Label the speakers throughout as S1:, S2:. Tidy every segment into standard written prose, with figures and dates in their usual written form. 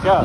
S1: क्या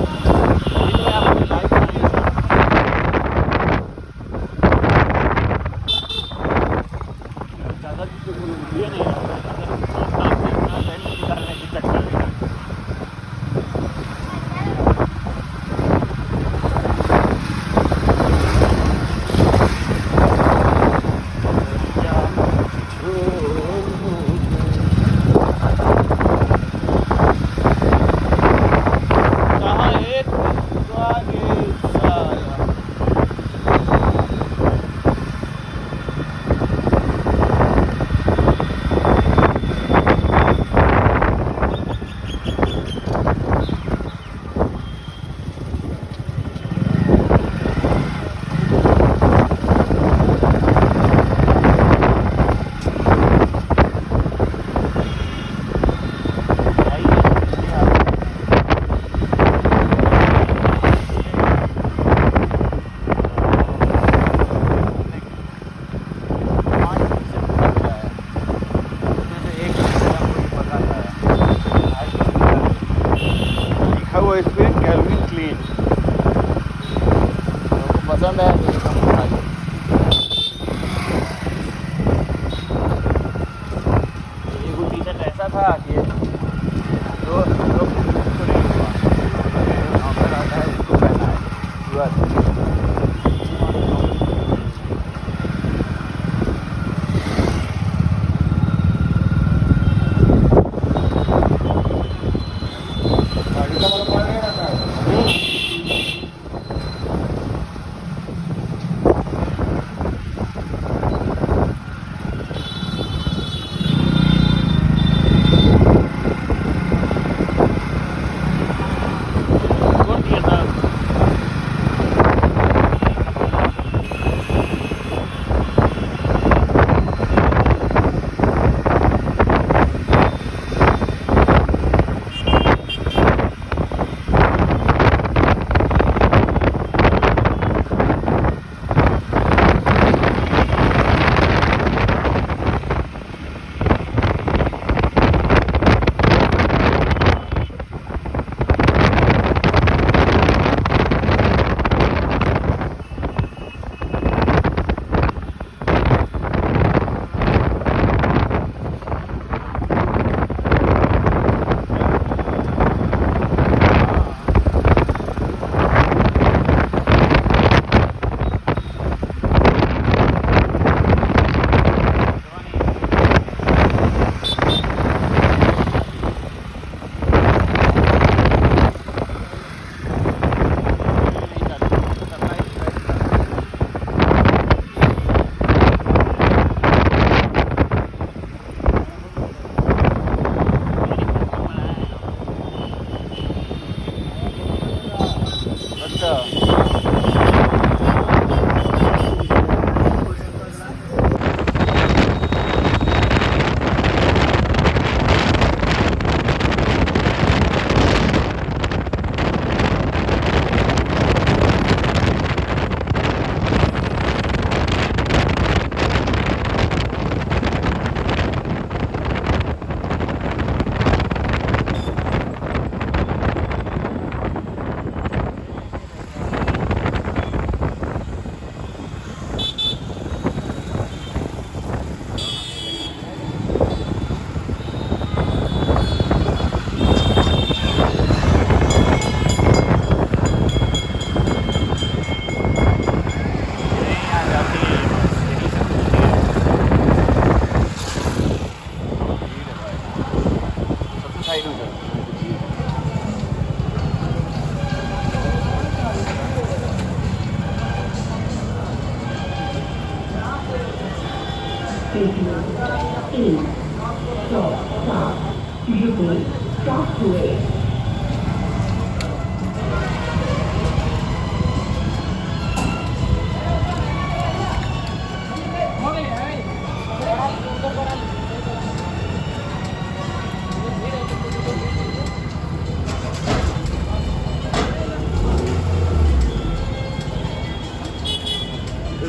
S1: पसंद है तो कम खा लो। ये वो टी शर्ट ऐसा था कि जो लोग उसको नहीं हुआ ऑफर आता है उसको पहना है बस।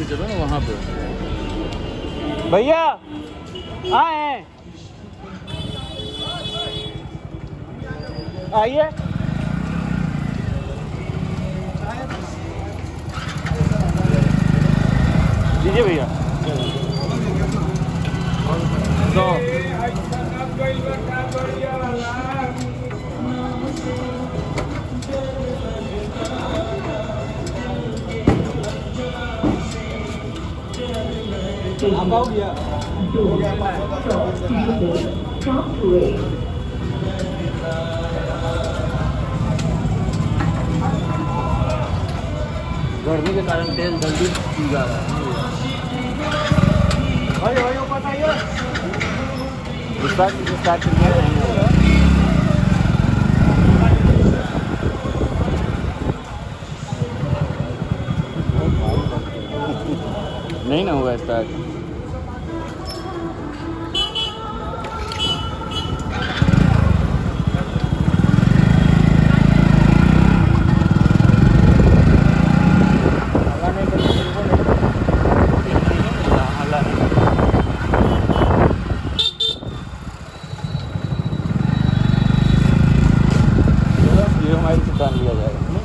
S1: चलो ना वहाँ पे भैया आए आइए आपका हो गया गर्मी के कारण तेल जल्दी पी जा रहा है भाई भाई ऊपर आइए इस बार स्टार्ट करके नहीं ना हुआ स्टार्ट लिया जाएगा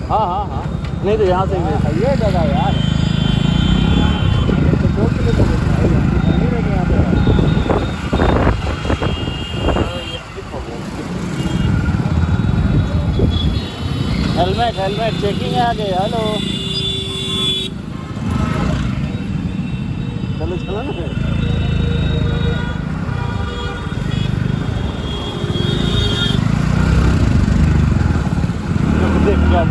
S1: हाँ हाँ हाँ नहीं तो यहाँ से ये दादा यार हेलमेट हेलमेट चेकिंग है आगे हेलो चलो चलो ना देख क्या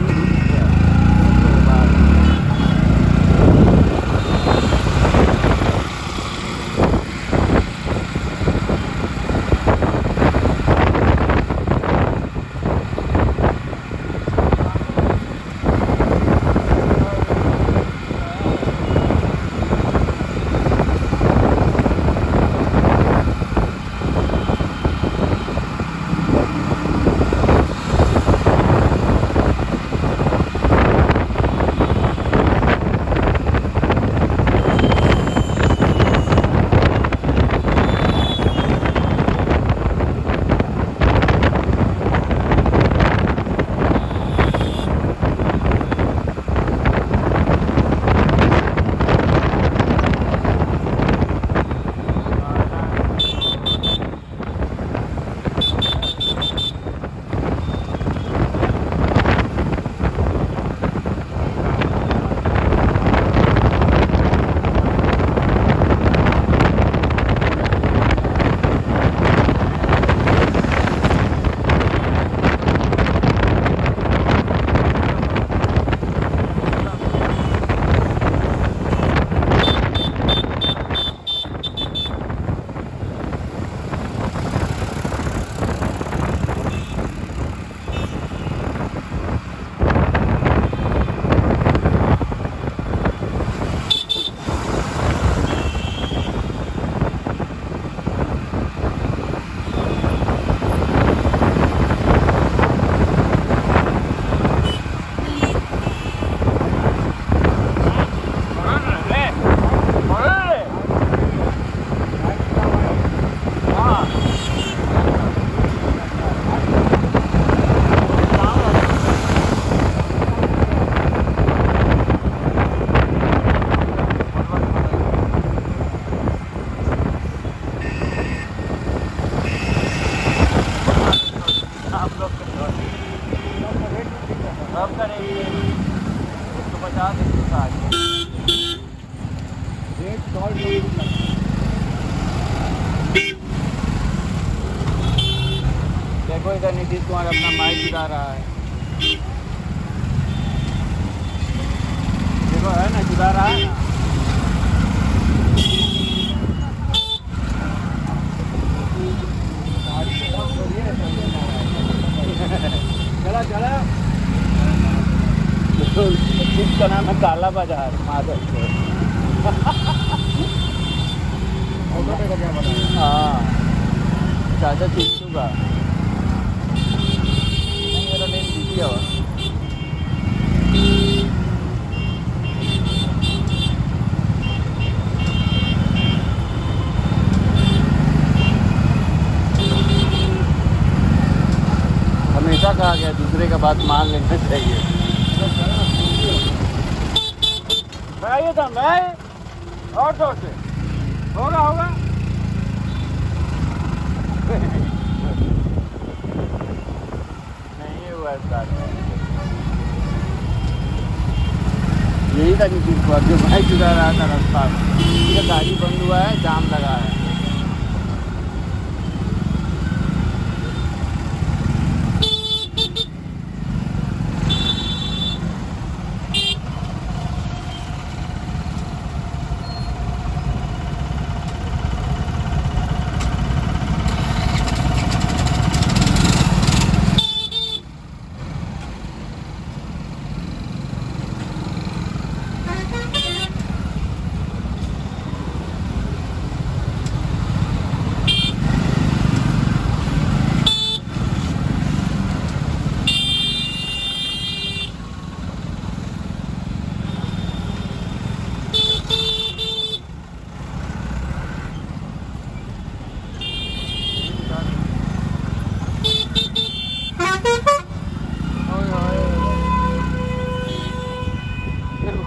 S1: देखो इधर नीतीश कुमार अपना माइक गिरा रहा है देखो है ना गिरा रहा है ना चला चला इसका नाम है काला बाजार माधव हाँ चाचा चिंटू का नहीं मेरा लेन दीजिए और हमेशा कहा गया दूसरे का बात मान लेना चाहिए मैं था मैं और जोर से होगा होगा नहीं हुआ स्टार्ट यही था नीतीश कुमार जो भाई चुरा रहा था रास्ता का गाड़ी बंद हुआ है, जाम लगा है।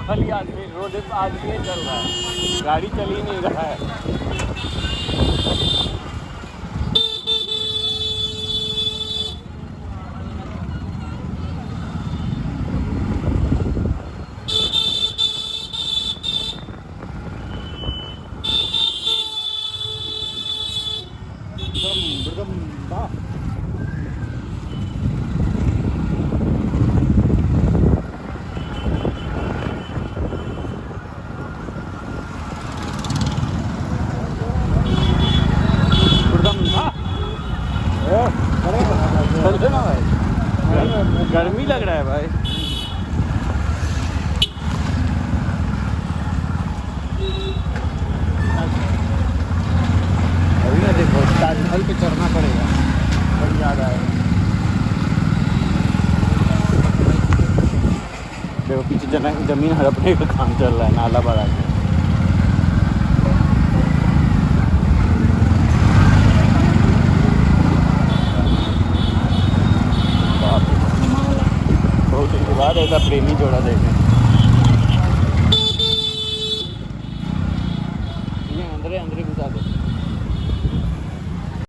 S1: खाली आदमी रोड पे आदमी चल रहा है, गाड़ी चल ही नहीं रहा है। चलते ना भाई, गर्मी लग रहा है भाई। अभी ना देखो ताजमहल पे चढ़ना पड़ेगा, बड़ी याद आएगा। देखो पीछे जमीन हड़पने का काम चल रहा है, नाला बड़ा है। बहुत दिन के बाद ऐसा प्रेमी जोड़ा देखे।